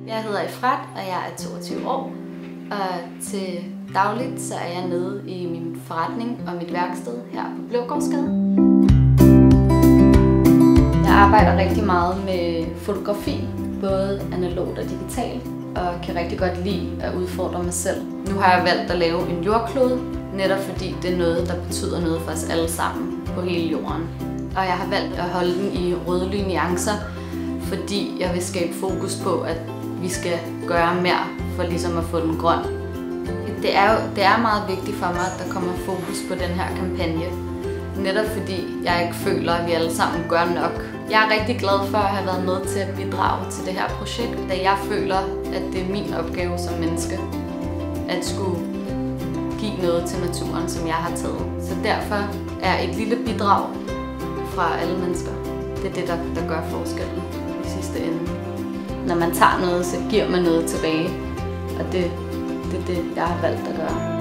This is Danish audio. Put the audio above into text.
Jeg hedder Efrat, og jeg er 22 år. Og til dagligt så er jeg nede i min forretning og mit værksted her på Blågårdsgade. Jeg arbejder rigtig meget med fotografi, både analogt og digitalt, og kan rigtig godt lide at udfordre mig selv. Nu har jeg valgt at lave en jordklode, netop fordi det er noget, der betyder noget for os alle sammen på hele jorden. Og jeg har valgt at holde den i rødlige nuancer, fordi jeg vil skabe fokus på, at vi skal gøre mere for ligesom at få den grøn. Det er meget vigtigt for mig, at der kommer fokus på den her kampagne. Netop fordi jeg ikke føler, at vi alle sammen gør nok. Jeg er rigtig glad for at have været med til at bidrage til det her projekt, da jeg føler, at det er min opgave som menneske at skulle give noget til naturen, som jeg har taget. Så derfor er et lille bidrag fra alle mennesker, det er det, der gør forskellen i sidste ende. Når man tager noget, så giver man noget tilbage, og det er det, jeg har valgt at gøre.